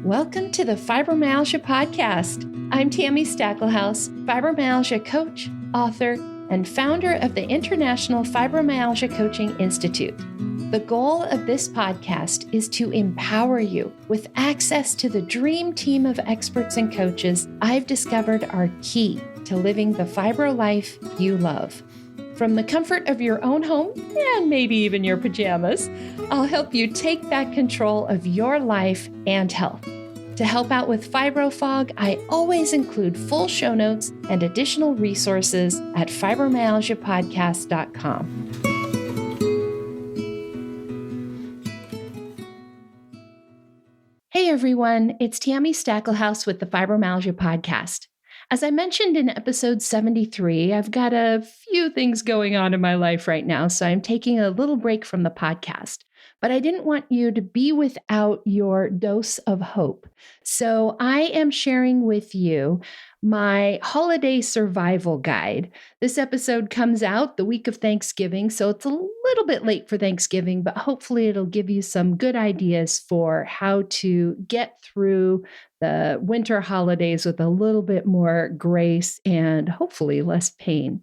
Welcome to the Fibromyalgia podcast. I'm Tammy Stacklehouse, fibromyalgia coach, author, and founder of the International Fibromyalgia Coaching Institute. The goal of this podcast is to empower you with access to the dream team of experts and coaches I've discovered are key to living the fibro life you love. From the comfort of your own home, and maybe even your pajamas, I'll help you take back control of your life and health. To help out with fibro fog, I always include full show notes and additional resources at fibromyalgiapodcast.com. Hey everyone, it's Tammy Stacklehouse with the Fibromyalgia podcast. As I mentioned in episode 73, I've got a few things going on in my life right now, so I'm taking a little break from the podcast. But I didn't want you to be without your dose of hope. So I am sharing with you my holiday survival guide. This episode comes out the week of Thanksgiving, so it's a little bit late for Thanksgiving, but hopefully it'll give you some good ideas for how to get through the winter holidays with a little bit more grace and hopefully less pain.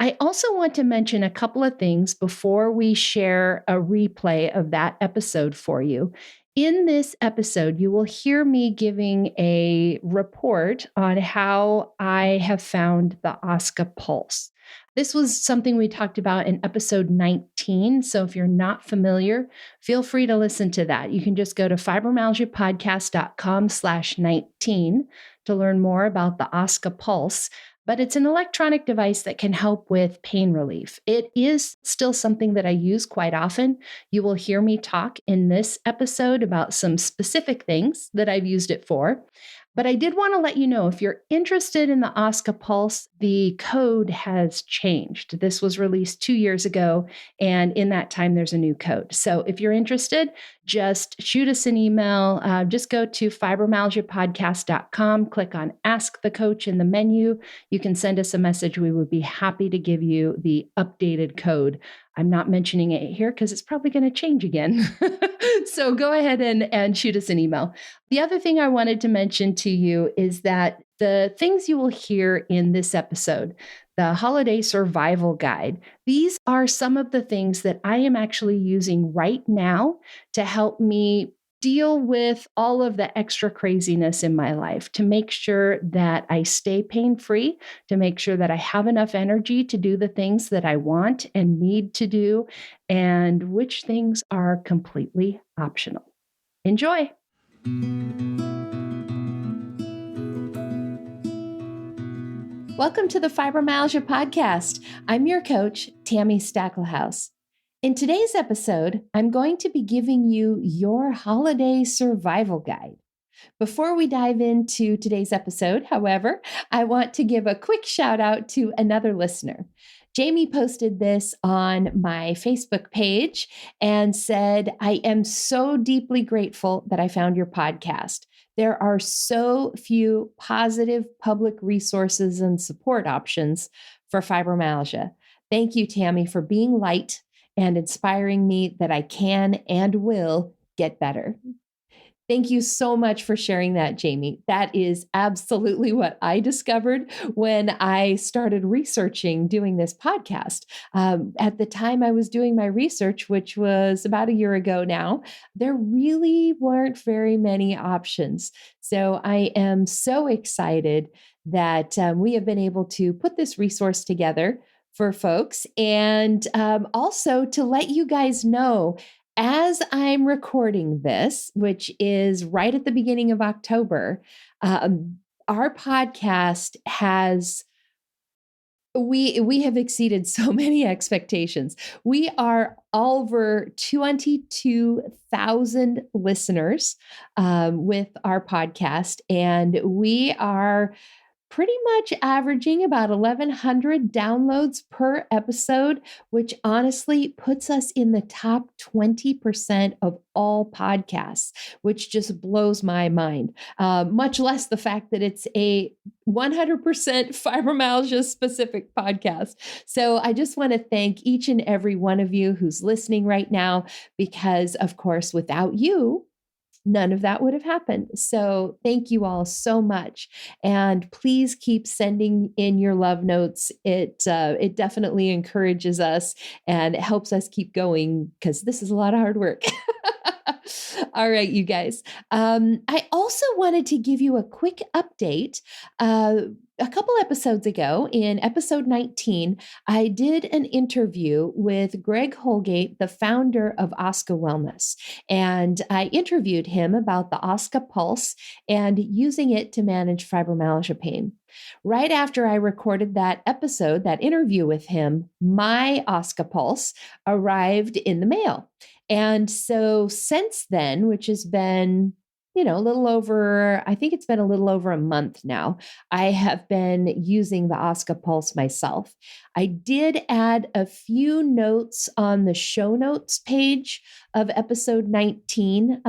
I also want to mention a couple of things before we share a replay of that episode for you. In this episode, you will hear me giving a report on how I have found the OSCA pulse. This was something we talked about in episode 19. So if you're not familiar, feel free to listen to that. You can just go to fibromyalgiapodcast.com/19 to learn more about the OSCA pulse. But it's an electronic device that can help with pain relief. It is still something that I use quite often. You will hear me talk in this episode about some specific things that I've used it for. But I did want to let you know, if you're interested in the OSCA Pulse, the code has changed. This was released 2 years ago, and in that time, there's a new code. So if you're interested, just shoot us an email. Just go to fibromyalgiapodcast.com, click on Ask the Coach in the menu. You can send us a message. We would be happy to give you the updated code. I'm not mentioning it here because it's probably going to change again. So go ahead and shoot us an email. The other thing I wanted to mention to you is that the things you will hear in this episode, the Holiday Survival Guide, these are some of the things that I am actually using right now to help me deal with all of the extra craziness in my life, to make sure that I stay pain-free, to make sure that I have enough energy to do the things that I want and need to do, and which things are completely optional. Enjoy. Welcome to the Fibromyalgia podcast. I'm your coach, Tammy Stacklehouse. In today's episode, I'm going to be giving you your holiday survival guide. Before we dive into today's episode, however, I want to give a quick shout out to another listener. Jamie posted this on my Facebook page and said, "I am so deeply grateful that I found your podcast. There are so few positive public resources and support options for fibromyalgia. Thank you, Tammy, for being light and inspiring me that I can and will get better." Thank you so much for sharing that, Jamie. That is absolutely what I discovered when I started researching doing this podcast. At the time I was doing my research, which was about a year ago now, there really weren't very many options. So I am so excited that we have been able to put this resource together for folks, and also to let you guys know, as I'm recording this, which is right at the beginning of October, our podcast we have exceeded so many expectations. We are over 22,000 listeners with our podcast, and we are pretty much averaging about 1,100 downloads per episode, which honestly puts us in the top 20% of all podcasts, which just blows my mind. Much less the fact that it's a 100% fibromyalgia specific podcast. So I just want to thank each and every one of you who's listening right now, because of course, without you, none of that would have happened. So thank you all so much. And please keep sending in your love notes. It definitely encourages us and it helps us keep going because this is a lot of hard work. All right, you guys. I also wanted to give you a quick update. A couple episodes ago, in episode 19, I did an interview with Greg Holgate, the founder of Osca Wellness. And I interviewed him about the Osca Pulse and using it to manage fibromyalgia pain. Right after I recorded that episode, that interview with him, my Osca Pulse arrived in the mail. And so since then, which has been, a little over, I think it's been a little over a month now, I have been using the Osca Pulse myself. I did add a few notes on the show notes page of episode 19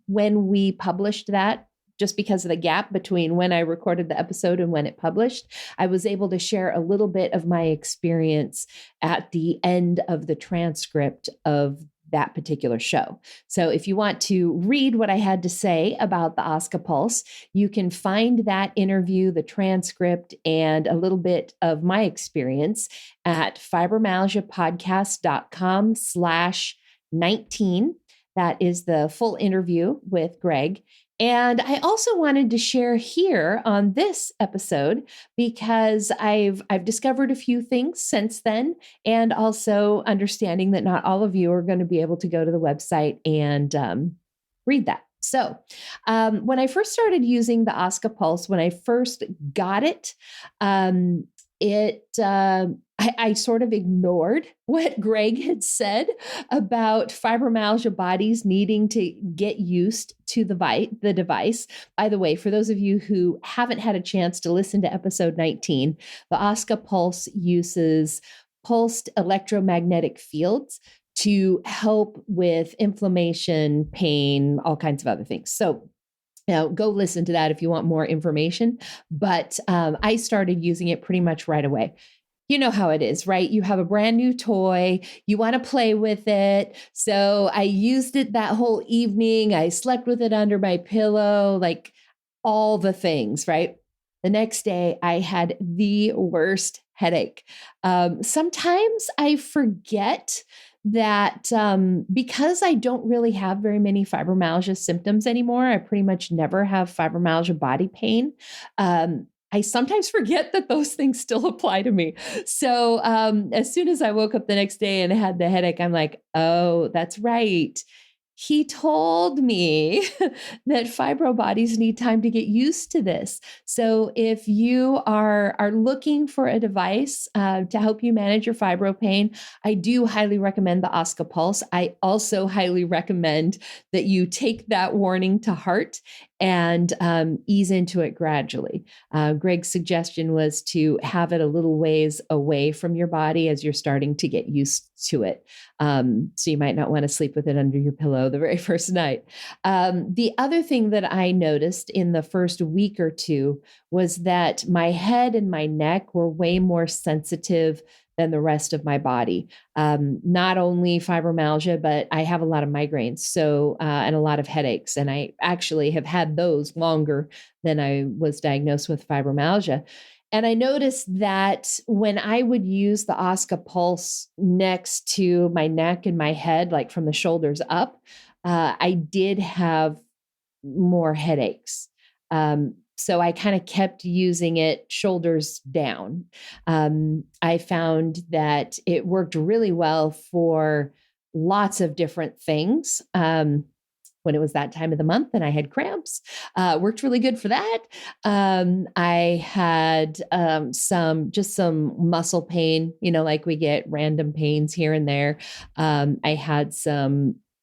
when we published that. Just because of the gap between when I recorded the episode and when it published, I was able to share a little bit of my experience at the end of the transcript of that particular show. So if you want to read what I had to say about the Osca Pulse, you can find that interview, the transcript, and a little bit of my experience at fibromyalgiapodcast.com/19. That is the full interview with Greg. And I also wanted to share here on this episode because I've discovered a few things since then, and also understanding that not all of you are going to be able to go to the website and read that. So when I first started using the Osca Pulse, when I first got it, I sort of ignored what Greg had said about fibromyalgia bodies needing to get used to the device. By the way, for those of you who haven't had a chance to listen to episode 19, the Osca Pulse uses pulsed electromagnetic fields to help with inflammation, pain, all kinds of other things. So now, go listen to that if you want more information. But I started using it pretty much right away. You know how it is, right? You have a brand new toy, you want to play with it. So I used it that whole evening. I slept with it under my pillow, like all the things, right? The next day, I had the worst headache. Sometimes I forget that because I don't really have very many fibromyalgia symptoms anymore, I pretty much never have fibromyalgia body pain. I sometimes forget that those things still apply to me. So as soon as I woke up the next day and had the headache, I'm like, oh, that's right. He told me that fibro bodies need time to get used to this. So if you are looking for a device to help you manage your fibro pain, I do highly recommend the Osca Pulse. I also highly recommend that you take that warning to heart and ease into it gradually. Greg's suggestion was to have it a little ways away from your body as you're starting to get used to it. So you might not want to sleep with it under your pillow the very first night. The other thing that I noticed in the first week or two was that my head and my neck were way more sensitive than the rest of my body. Not only fibromyalgia, but I have a lot of migraines, so and a lot of headaches. And I actually have had those longer than I was diagnosed with fibromyalgia. And I noticed that when I would use the Osca Pulse next to my neck and my head, like from the shoulders up, I did have more headaches. So I kind of kept using it shoulders down. I found that it worked really well for lots of different things. When it was that time of the month and I had cramps, worked really good for that. I had some muscle pain, like we get random pains here and there. I had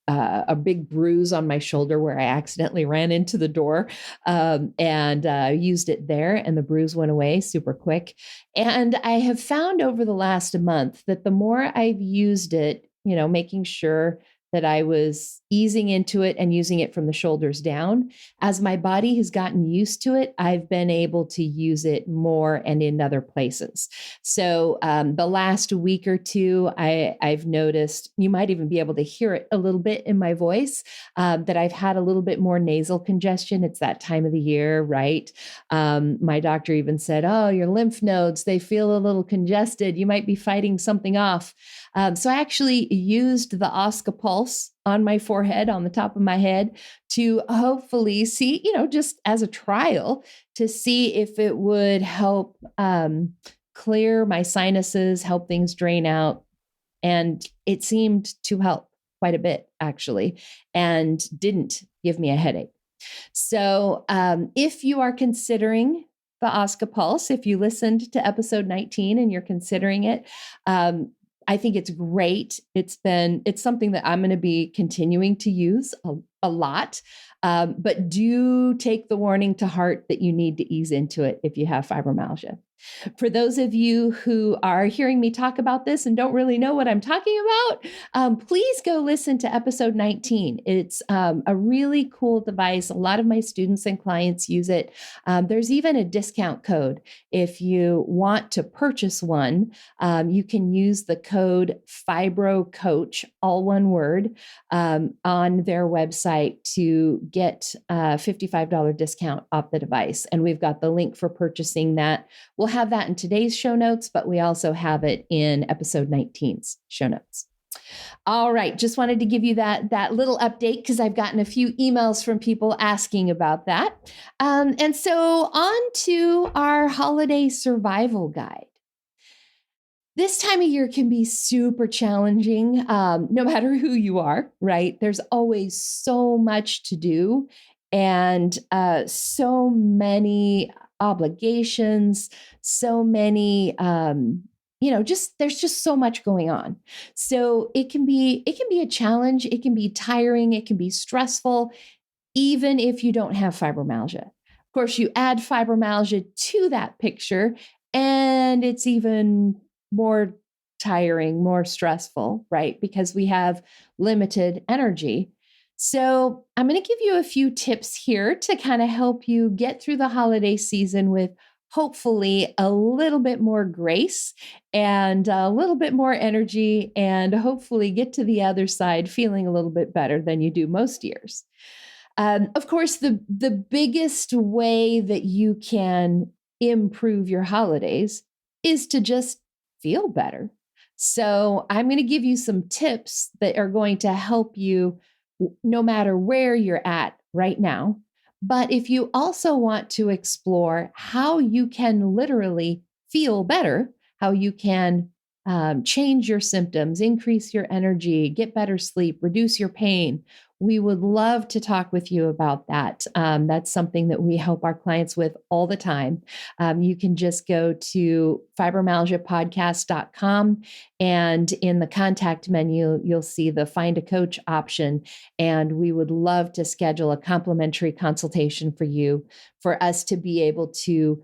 a big bruise on my shoulder where I accidentally ran into the door and used it there, and the bruise went away super quick. And I have found over the last month that the more I've used it, making sure that I was easing into it and using it from the shoulders down. As my body has gotten used to it, I've been able to use it more and in other places. So the last week or two, I've noticed, you might even be able to hear it a little bit in my voice, that I've had a little bit more nasal congestion. It's that time of the year, right? My doctor even said, oh, your lymph nodes, they feel a little congested. You might be fighting something off. So I actually used the Oscar pulse on my forehead, on the top of my head, to hopefully see, just as a trial, to see if it would help clear my sinuses, help things drain out. And it seemed to help quite a bit, actually, and didn't give me a headache. So if you are considering the Oscar Pulse, if you listened to episode 19 and you're considering it, I think it's great. It's something that I'm going to be continuing to use a lot, but do take the warning to heart that you need to ease into it if you have fibromyalgia. For those of you who are hearing me talk about this and don't really know what I'm talking about, please go listen to episode 19. It's a really cool device. A lot of my students and clients use it. There's even a discount code. If you want to purchase one, you can use the code Fibro Coach, all one word, on their website to get a $55 discount off the device. And we've got the link for purchasing that. We'll have that in today's show notes, but we also have it in episode 19's show notes. All right, just wanted to give you that little update because I've gotten a few emails from people asking about that. And so on to our holiday survival guide. This time of year can be super challenging, no matter who you are, right? There's always so much to do and so many obligations, so many, there's just so much going on. So it can be a challenge. It can be tiring. It can be stressful, even if you don't have fibromyalgia. Of course, you add fibromyalgia to that picture, and it's even more tiring, more stressful, right? Because we have limited energy. So I'm going to give you a few tips here to kind of help you get through the holiday season with hopefully a little bit more grace and a little bit more energy, and hopefully get to the other side feeling a little bit better than you do most years. Of course, the biggest way that you can improve your holidays is to just feel better. So I'm going to give you some tips that are going to help you no matter where you're at right now. But if you also want to explore how you can literally feel better, how you can change your symptoms, increase your energy, get better sleep, reduce your pain, we would love to talk with you about that. That's something that we help our clients with all the time. You can just go to fibromyalgiapodcast.com, and in the contact menu, you'll see the Find a Coach option. And we would love to schedule a complimentary consultation for you, for us to be able to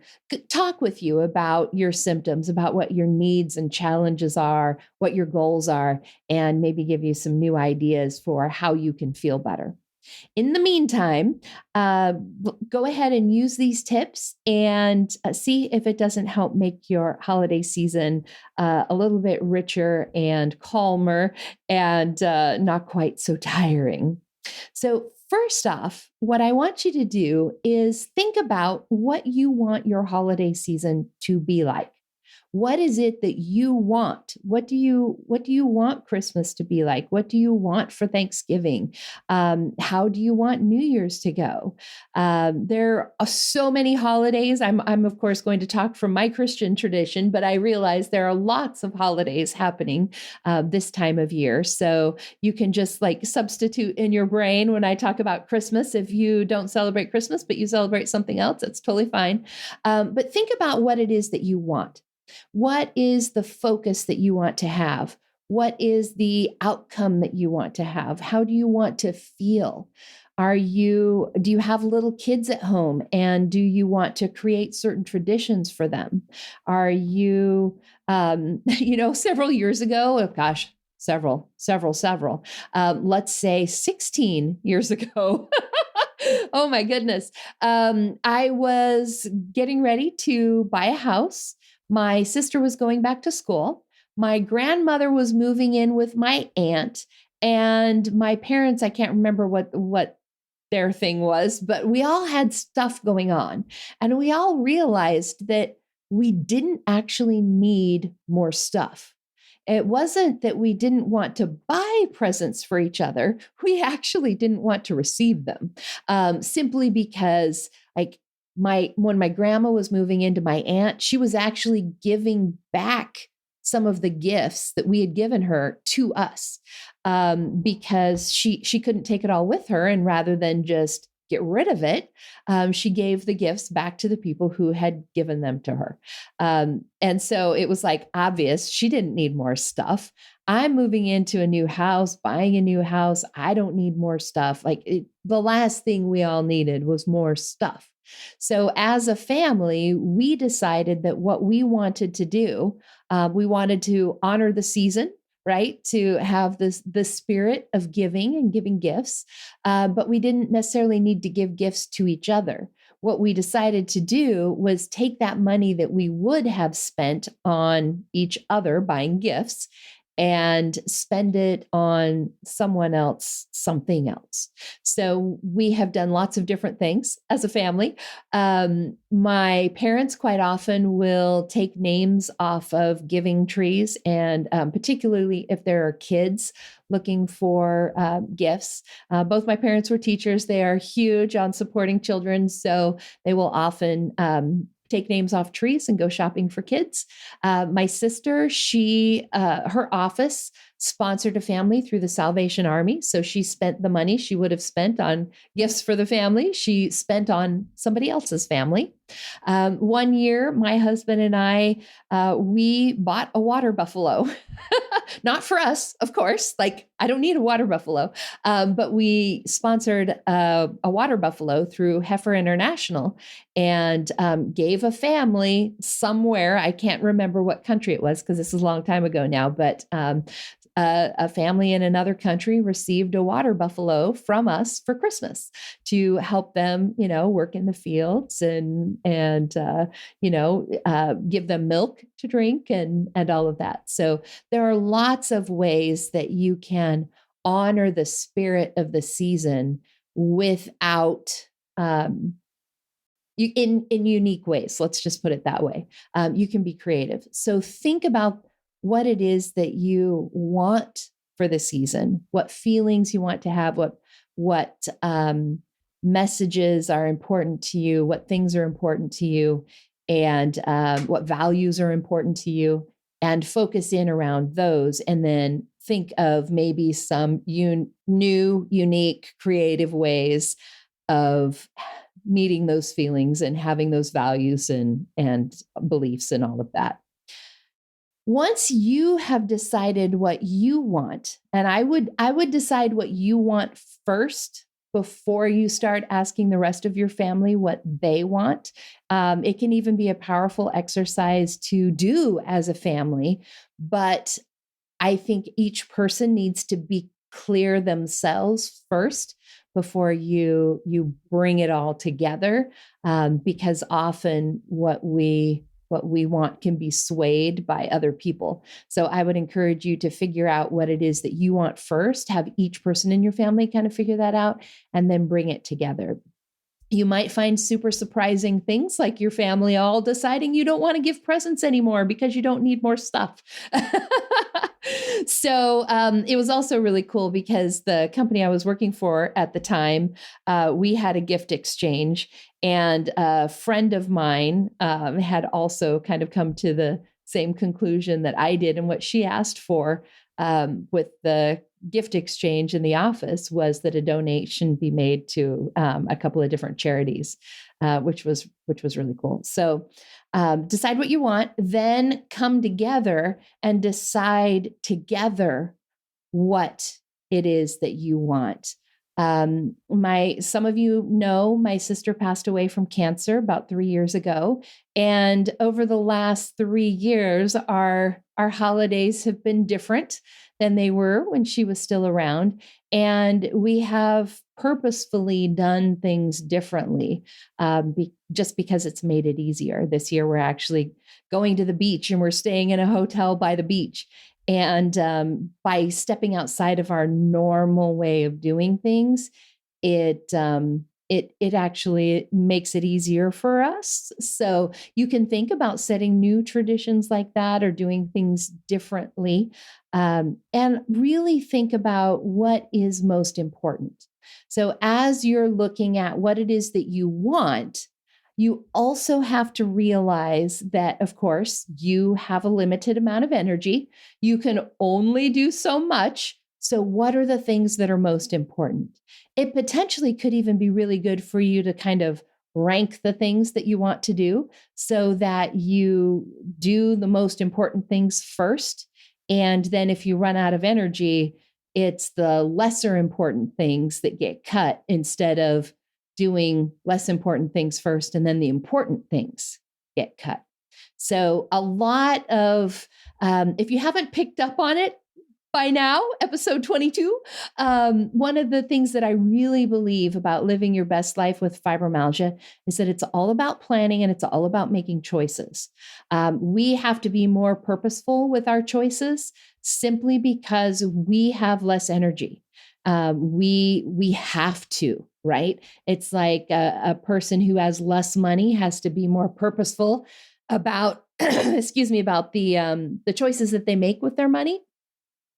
talk with you about your symptoms, about what your needs and challenges are, what your goals are, and maybe give you some new ideas for how you can feel better. In the meantime, go ahead and use these tips and see if it doesn't help make your holiday season a little bit richer and calmer and not quite so tiring. So first off, what I want you to do is think about what you want your holiday season to be like. What is it that you want? What do you want Christmas to be like? What do you want for Thanksgiving? How do you want New Year's to go? There are so many holidays. I'm of course going to talk from my Christian tradition, but I realize there are lots of holidays happening this time of year. So you can just like substitute in your brain when I talk about Christmas. If you don't celebrate Christmas, but you celebrate something else, it's totally fine. But think about what it is that you want. What is the focus that you want to have? What is the outcome that you want to have? How do you want to feel? Do you have little kids at home, and do you want to create certain traditions for them? Are you, several years ago, oh gosh, several. Let's say 16 years ago. Oh my goodness. I was getting ready to buy a house. My sister was going back to school. My grandmother was moving in with my aunt, and my parents, I can't remember what their thing was, but we all had stuff going on. And we all realized that we didn't actually need more stuff. It wasn't that we didn't want to buy presents for each other. We actually didn't want to receive them, simply because, like, when my grandma was moving into my aunt, she was actually giving back some of the gifts that we had given her to us, because she couldn't take it all with her, and rather than just get rid of it, she gave the gifts back to the people who had given them to her. And so it was like obvious she didn't need more stuff. I'm moving into a new house, buying a new house. I don't need more stuff. The last thing we all needed was more stuff. So as a family, we decided that what we wanted to do, we wanted to honor the season, right? To have the spirit of giving and giving gifts. But we didn't necessarily need to give gifts to each other. What we decided to do was take that money that we would have spent on each other buying gifts and spend it on someone else, something else. So we have done lots of different things as a family. My parents quite often will take names off of giving trees, and particularly if there are kids looking for gifts. Both my parents were teachers. They are huge on supporting children, so they will often take names off trees and go shopping for kids. My sister, her office sponsored a family through the Salvation Army. So she spent the money she would have spent on gifts for the family. She spent on somebody else's family. One year, my husband and I, we bought a water buffalo. Not for us, of course. I don't need a water buffalo. But we sponsored a water buffalo through Heifer International, and gave a family somewhere. I can't remember what country it was because this is a long time ago now, but a family in another country received a water buffalo from us for Christmas to help them, work in the fields and give them milk to drink and all of that. So there are lots of ways that you can honor the spirit of the season without in unique ways. Let's just put it that way. You can be creative. So think about what it is that you want for the season, what feelings you want to have, what messages are important to you, what things are important to you, and what values are important to you, and focus in around those. And then think of maybe some new, unique, creative ways of meeting those feelings and having those values and beliefs and all of that. Once you have decided what you want, and I would decide what you want first before you start asking the rest of your family what they want. It can even be a powerful exercise to do as a family, but I think each person needs to be clear themselves first before you bring it all together, because often what we want can be swayed by other people. So I would encourage you to figure out what it is that you want first, have each person in your family kind of figure that out, and then bring it together. You might find super surprising things like your family all deciding you don't want to give presents anymore because you don't need more stuff. So it was also really cool because the company I was working for at the time, we had a gift exchange, and a friend of mine had also kind of come to the same conclusion that I did. And what she asked for with the gift exchange in the office was that a donation be made to a couple of different charities, which was really cool. So decide what you want, then come together and decide together what it is that you want. Some of you know my sister passed away from cancer about 3 years ago. And over the last 3 years, our holidays have been different than they were when she was still around. And we have purposefully done things differently just because it's made it easier. This year, we're actually going to the beach and we're staying in a hotel by the beach. And by stepping outside of our normal way of doing things, it actually makes it easier for us. So you can think about setting new traditions like that or doing things differently, and really think about what is most important. So as you're looking at what it is that you want, you also have to realize that, of course, you have a limited amount of energy. You can only do so much. So what are the things that are most important? It potentially could even be really good for you to kind of rank the things that you want to do so that you do the most important things first. And then if you run out of energy, it's the lesser important things that get cut instead of doing less important things first and then the important things get cut. So a lot of, if you haven't picked up on it by now, episode 22, one of the things that I really believe about living your best life with fibromyalgia is that it's all about planning and it's all about making choices. We have to be more purposeful with our choices simply because we have less energy. We have to, right? It's like a person who has less money has to be more purposeful about, excuse me, about the choices that they make with their money.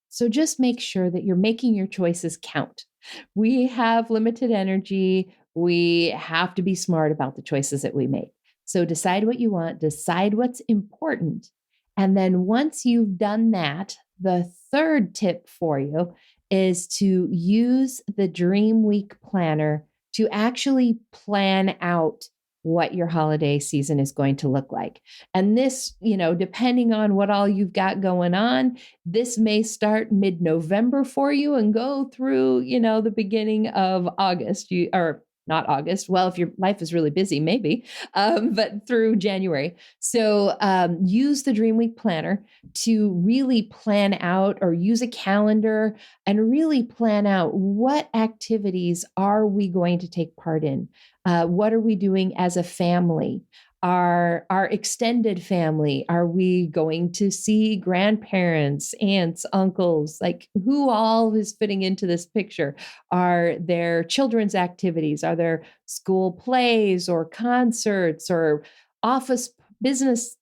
So just make sure that you're making your choices count. We have limited energy. We have to be smart about the choices that we make. So decide what you want, decide what's important. And then once you've done that, the third tip for you is to use the Dream Week planner to actually plan out what your holiday season is going to look like. And this, depending on what all you've got going on, this may start mid-November for you and go through, the beginning of August, or not August. Well, if your life is really busy, maybe, but through January. So use the Dream Week planner to really plan out, or use a calendar and really plan out what activities are we going to take part in. What are we doing as a family? Our extended family? Are we going to see grandparents, aunts, uncles? Like, who all is fitting into this picture? Are there children's activities? Are there school plays or concerts or office business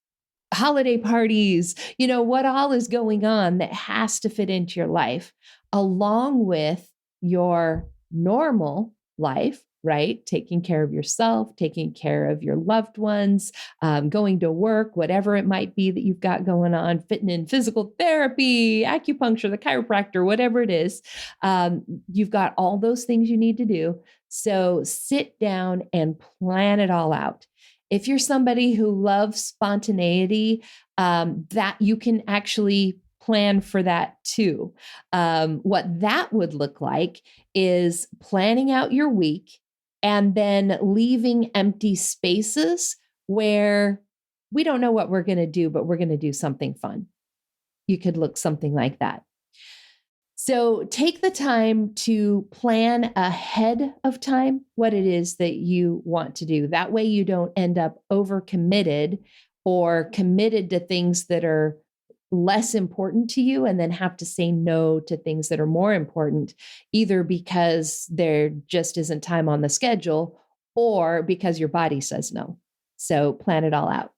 holiday parties? What all is going on that has to fit into your life, along with your normal life, right? Taking care of yourself, taking care of your loved ones, going to work, whatever it might be that you've got going on, fitting in physical therapy, acupuncture, the chiropractor, whatever it is. You've got all those things you need to do. So sit down and plan it all out. If you're somebody who loves spontaneity, that you can actually plan for that too. What that would look like is planning out your week and then leaving empty spaces where we don't know what we're going to do, but we're going to do something fun. You could look something like that. So take the time to plan ahead of time what it is that you want to do. That way you don't end up overcommitted or committed to things that are less important to you and then have to say no to things that are more important, either because there just isn't time on the schedule or because your body says no. So plan it all out.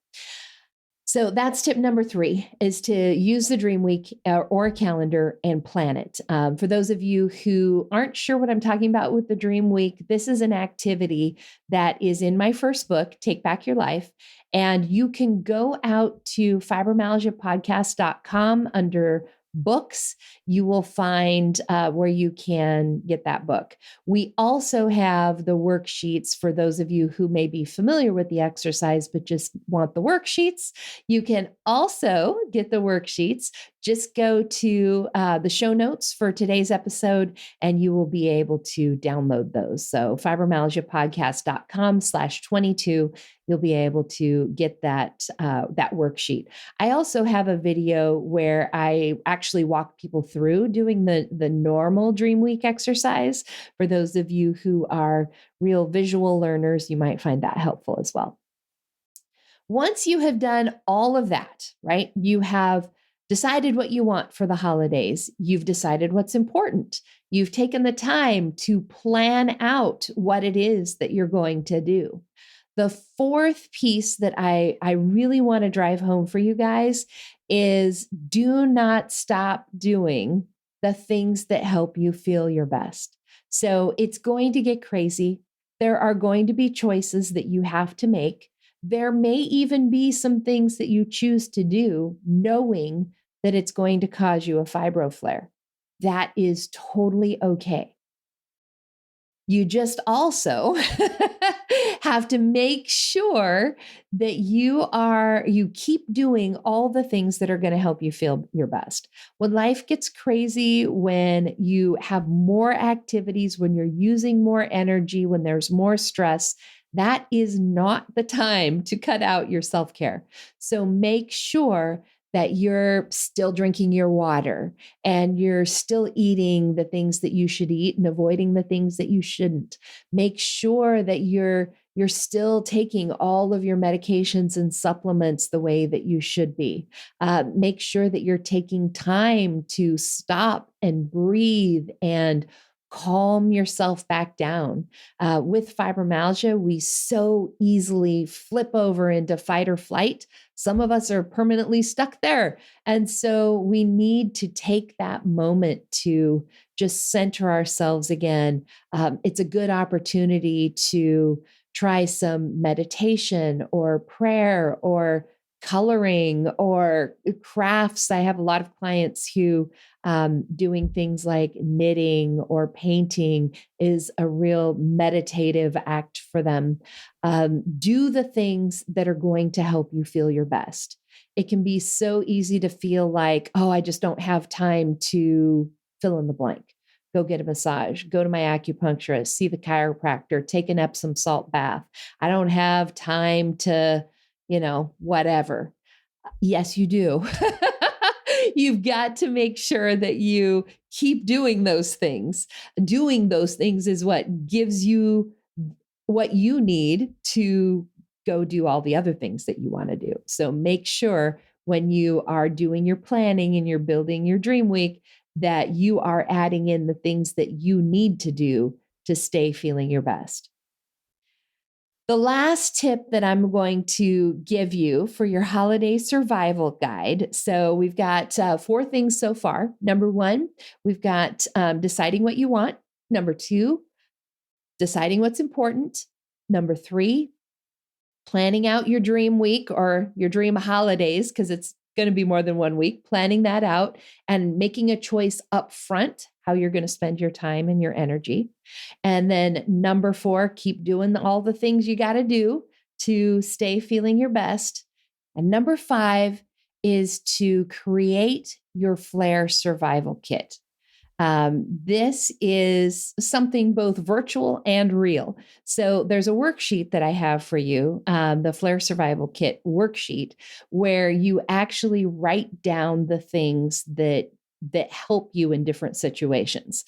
So that's tip number 3, is to use the Dream Week or a calendar and plan it. For those of you who aren't sure what I'm talking about with the Dream Week, this is an activity that is in my first book, Take Back Your Life. And you can go out to fibromyalgiapodcast.com under books. You will find where you can get that book. We also have the worksheets for those of you who may be familiar with the exercise, but just want the worksheets. You can also get the worksheets. Just go to the show notes for today's episode and you will be able to download those. So fibromyalgiapodcast.com/22 you'll be able to get that worksheet. I also have a video where I actually walk people through doing the normal Dream Week exercise. For those of you who are real visual learners, you might find that helpful as well. Once you have done all of that, right? You have decided what you want for the holidays. You've decided what's important. You've taken the time to plan out what it is that you're going to do. The fourth piece that I really want to drive home for you guys is do not stop doing the things that help you feel your best. So it's going to get crazy. There are going to be choices that you have to make. There may even be some things that you choose to do knowing that it's going to cause you a fibro flare. That is totally okay. You just also have to make sure that you keep doing all the things that are going to help you feel your best. When life gets crazy, when you have more activities, when you're using more energy, when there's more stress, that is not the time to cut out your self-care. So make sure that you're still drinking your water and you're still eating the things that you should eat and avoiding the things that you shouldn't. Make sure that you're still taking all of your medications and supplements the way that you should be. Make sure that you're taking time to stop and breathe and calm yourself back down. With fibromyalgia, we so easily flip over into fight or flight. Some of us are permanently stuck there. And so we need to take that moment to just center ourselves again. It's a good opportunity to try some meditation or prayer or coloring or crafts. I have a lot of clients who doing things like knitting or painting is a real meditative act for them. Do the things that are going to help you feel your best. It can be so easy to feel like, oh, I just don't have time to fill in the blank. Go get a massage, go to my acupuncturist, see the chiropractor, take an Epsom salt bath. I don't have time to, whatever. Yes, you do. You've got to make sure that you keep doing those things. Doing those things is what gives you what you need to go do all the other things that you want to do. So make sure when you are doing your planning and you're building your dream week that you are adding in the things that you need to do to stay feeling your best. The last tip that I'm going to give you for your holiday survival guide. So we've got 4 things so far. Number 1, we've got deciding what you want. Number 2, deciding what's important. Number 3, planning out your dream week or your dream holidays, because it's going to be more than 1 week, planning that out and making a choice up front how you're going to spend your time and your energy. And then number 4, keep doing all the things you got to do to stay feeling your best. And number 5 is to create your flare survival kit. This is something both virtual and real. So there's a worksheet that I have for you, the Flare Survival Kit worksheet, where you actually write down the things that help you in different situations.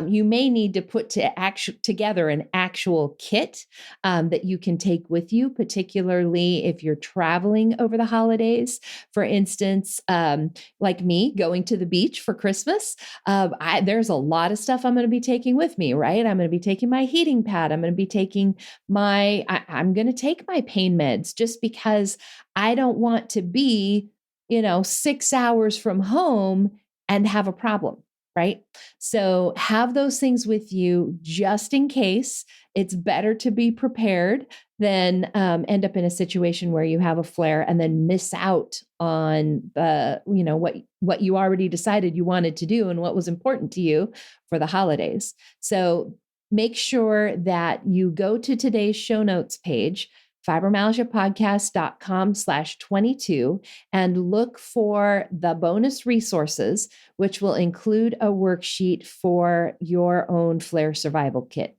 You may need to put together an actual kit that you can take with you, particularly if you're traveling over the holidays. For instance, like me going to the beach for Christmas, there's a lot of stuff I'm going to be taking with me, right? I'm going to be taking my heating pad. I'm going to be taking I'm going to take my pain meds just because I don't want to be, 6 hours from home and have a problem, right? So have those things with you just in case. It's better to be prepared than end up in a situation where you have a flare and then miss out on the, what you already decided you wanted to do and what was important to you for the holidays. So make sure that you go to today's show notes page, fibromyalgiapodcast.com/22 and look for the bonus resources, which will include a worksheet for your own flare survival kit.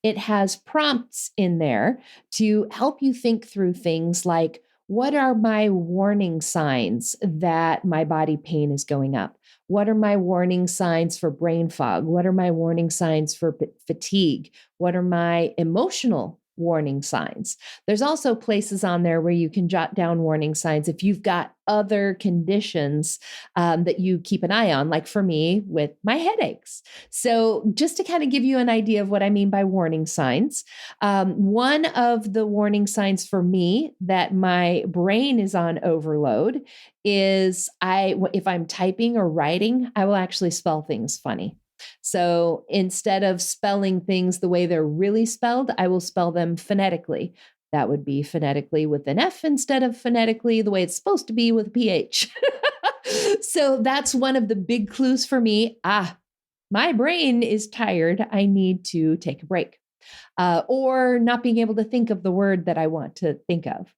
It has prompts in there to help you think through things like, what are my warning signs that my body pain is going up? What are my warning signs for brain fog? What are my warning signs for fatigue? What are my emotional warning signs? There's also places on there where you can jot down warning signs if you've got other conditions that you keep an eye on, like for me with my headaches. So just to kind of give you an idea of what I mean by warning signs, one of the warning signs for me that my brain is on overload is if I'm typing or writing, I will actually spell things funny. So instead of spelling things the way they're really spelled, I will spell them phonetically. That would be phonetically with an F instead of phonetically the way it's supposed to be with a PH. So that's one of the big clues for me. My brain is tired. I need to take a break. Or not being able to think of the word that I want to think of.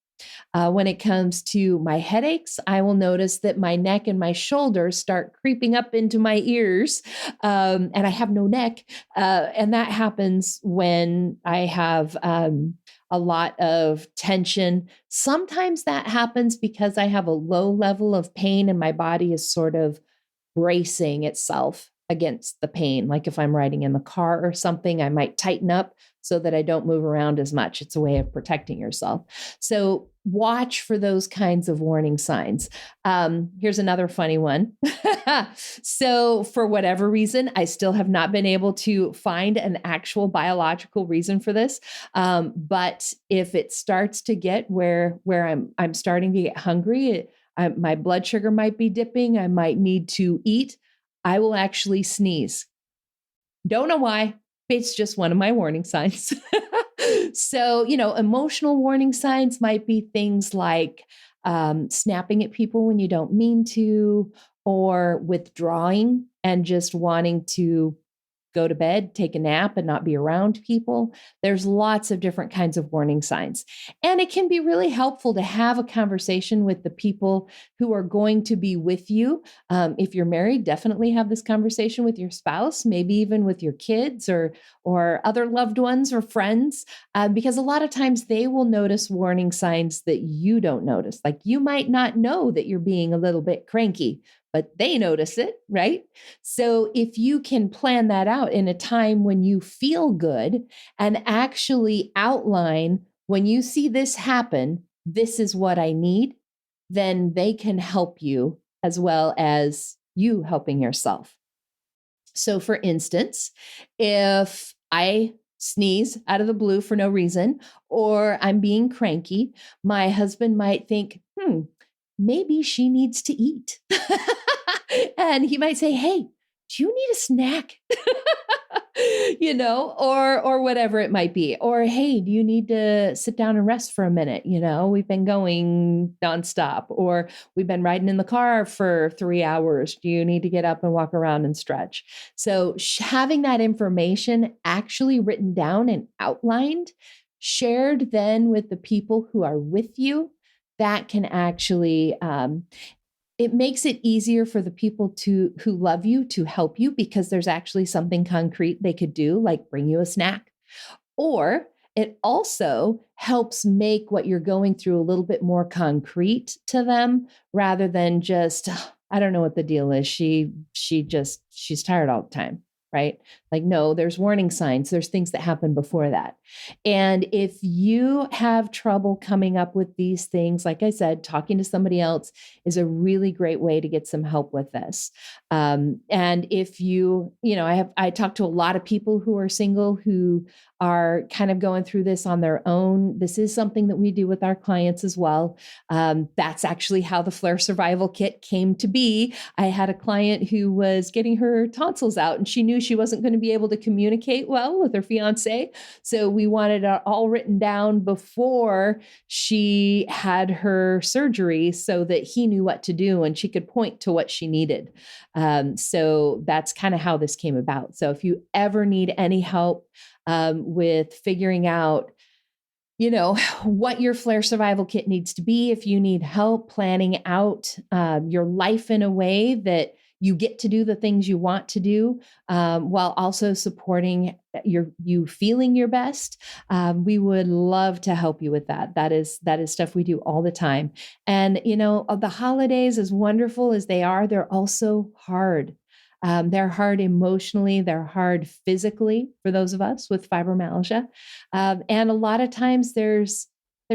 When it comes to my headaches, I will notice that my neck and my shoulders start creeping up into my ears, and I have no neck. And that happens when I have a lot of tension. Sometimes that happens because I have a low level of pain and my body is sort of bracing itself against the pain. Like if I'm riding in the car or something, I might tighten up so that I don't move around as much. It's a way of protecting yourself. So watch for those kinds of warning signs. Here's another funny one. So for whatever reason, I still have not been able to find an actual biological reason for this. But if it starts to get where I'm starting to get hungry, my blood sugar might be dipping, I might need to eat, I will actually sneeze. Don't know why. It's just one of my warning signs. So, emotional warning signs might be things like snapping at people when you don't mean to, or withdrawing and just wanting to go to bed, take a nap, and not be around people. There's lots of different kinds of warning signs. And it can be really helpful to have a conversation with the people who are going to be with you. If you're married, definitely have this conversation with your spouse, maybe even with your kids or other loved ones or friends, because a lot of times they will notice warning signs that you don't notice. Like you might not know that you're being a little bit cranky, but they notice it, right? So if you can plan that out in a time when you feel good and actually outline, when you see this happen, this is what I need, then they can help you as well as you helping yourself. So for instance, if I sneeze out of the blue for no reason, or I'm being cranky, my husband might think, maybe she needs to eat. And he might say, hey, do you need a snack? Or whatever it might be. Or, hey, do you need to sit down and rest for a minute? We've been going nonstop, or we've been riding in the car for 3 hours. Do you need to get up and walk around and stretch? So having that information actually written down and outlined, shared then with the people who are with you, that can actually, it makes it easier for the people who love you to help you, because there's actually something concrete they could do, like bring you a snack. Or it also helps make what you're going through a little bit more concrete to them, rather than just, I don't know what the deal is. She's tired all the time. Right? Like, no, there's warning signs. There's things that happen before that. And if you have trouble coming up with these things, like I said, talking to somebody else is a really great way to get some help with this. And if I talk to a lot of people who are single who are kind of going through this on their own. This is something that we do with our clients as well. That's actually how the Flare Survival Kit came to be. I had a client who was getting her tonsils out, and she knew she wasn't going to be able to communicate well with her fiance. So we wanted it all written down before she had her surgery so that he knew what to do and she could point to what she needed. So that's kind of how this came about. So if you ever need any help with figuring out, what your flare survival kit needs to be. If you need help planning out your life in a way that you get to do the things you want to do, while also supporting you feeling your best, we would love to help you with that. That is stuff we do all the time. And the holidays, as wonderful as they are, they're also hard. They're hard emotionally, they're hard physically for those of us with fibromyalgia. And a lot of times there's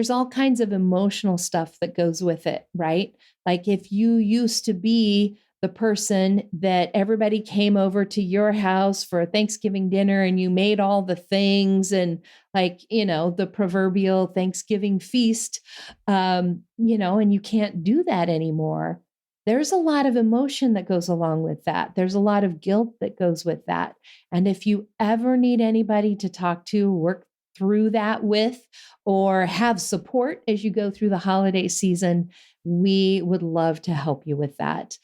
all kinds of emotional stuff that goes with it, right? Like if you used to be the person that everybody came over to your house for a Thanksgiving dinner and you made all the things and the proverbial Thanksgiving feast, and you can't do that anymore. There's a lot of emotion that goes along with that. There's a lot of guilt that goes with that. And if you ever need anybody to talk to, work through that with, or have support as you go through the holiday season, we would love to help you with that.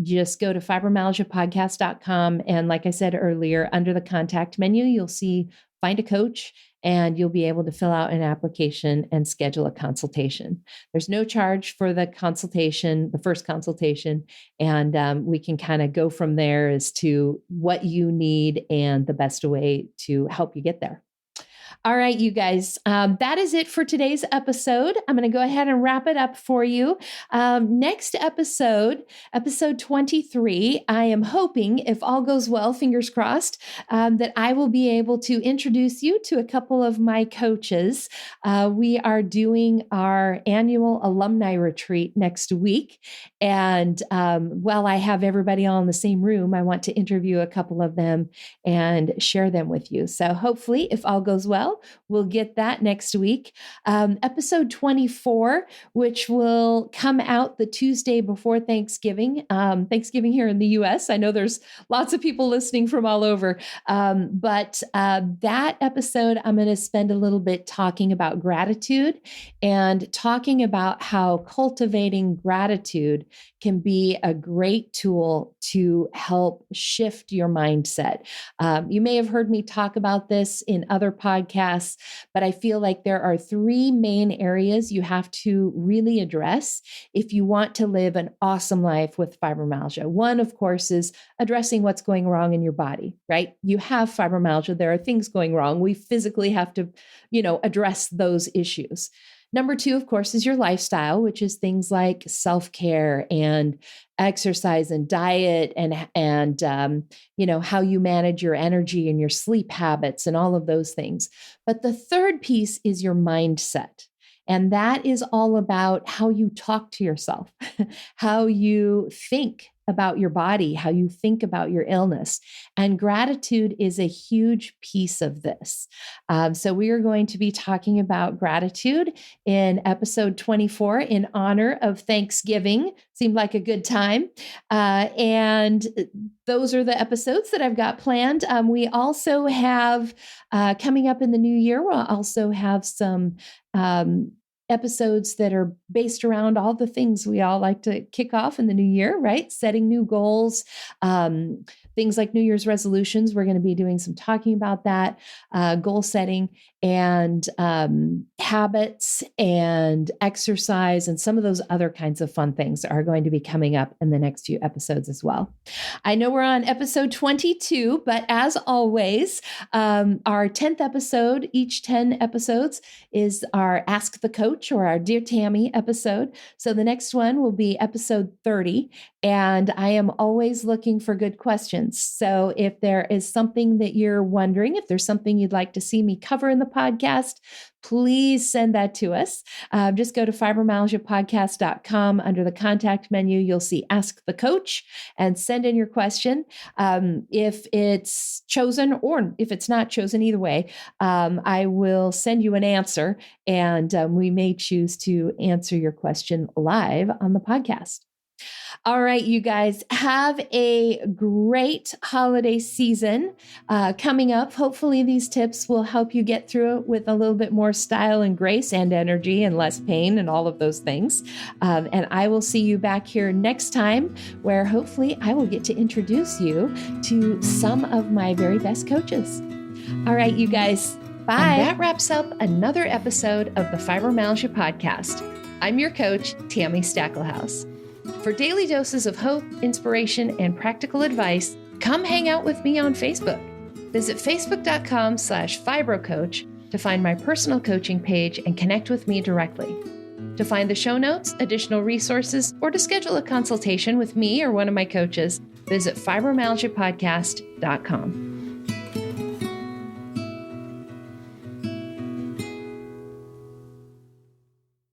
Just go to fibromyalgiapodcast.com. And like I said earlier, under the contact menu, you'll see find a coach, and you'll be able to fill out an application and schedule a consultation. There's no charge for the consultation, the first consultation, and we can kind of go from there as to what you need and the best way to help you get there. All right, you guys, that is it for today's episode. I'm going to go ahead and wrap it up for you. Next episode 23, I am hoping, if all goes well, fingers crossed, that I will be able to introduce you to a couple of my coaches. We are doing our annual alumni retreat next week. And while I have everybody all in the same room, I want to interview a couple of them and share them with you. So hopefully, if all goes well, we'll get that next week. Episode 24, which will come out the Tuesday before Thanksgiving. Thanksgiving here in the US. I know there's lots of people listening from all over. But that episode, I'm going to spend a little bit talking about gratitude and talking about how cultivating gratitude can be a great tool to help shift your mindset. You may have heard me talk about this in other podcasts, but I feel like there are three main areas you have to really address if you want to live an awesome life with fibromyalgia. One, of course, is addressing what's going wrong in your body, right? You have fibromyalgia. There are things going wrong. We physically have to, address those issues. Number two, of course, is your lifestyle, which is things like self-care and exercise and diet and how you manage your energy and your sleep habits and all of those things. But the third piece is your mindset. And that is all about how you talk to yourself, how you think about your body, how you think about your illness. And gratitude is a huge piece of this. So we are going to be talking about gratitude in episode 24 in honor of Thanksgiving. Seemed like a good time. And those are the episodes that I've got planned. We also have, coming up in the new year, we'll also have some episodes that are based around all the things we all like to kick off in the new year, right? Setting new goals, things like New Year's resolutions. We're going to be doing some talking about that, goal setting and habits and exercise and some of those other kinds of fun things are going to be coming up in the next few episodes as well. I know we're on episode 22, but as always, our 10th episode, each 10 episodes is our Ask the Coach or our Dear Tammy episode. So the next one will be episode 30. And I am always looking for good questions. So if there is something that you're wondering, if there's something you'd like to see me cover in the podcast, please send that to us. Just go to fibromyalgiapodcast.com. Under the contact menu, you'll see Ask the Coach and send in your question. If it's chosen or if it's not chosen, either way, I will send you an answer and we may choose to answer your question live on the podcast. All right, you guys, have a great holiday season coming up. Hopefully these tips will help you get through it with a little bit more style and grace and energy and less pain and all of those things. And I will see you back here next time where hopefully I will get to introduce you to some of my very best coaches. All right, you guys, Bye. And that wraps up another episode of the Fibromyalgia Podcast. I'm your coach, Tammy Stacklehouse. For daily doses of hope, inspiration, and practical advice, come hang out with me on Facebook. Visit facebook.com/fibrocoach to find my personal coaching page and connect with me directly. To find the show notes, additional resources, or to schedule a consultation with me or one of my coaches, visit fibromyalgiapodcast.com.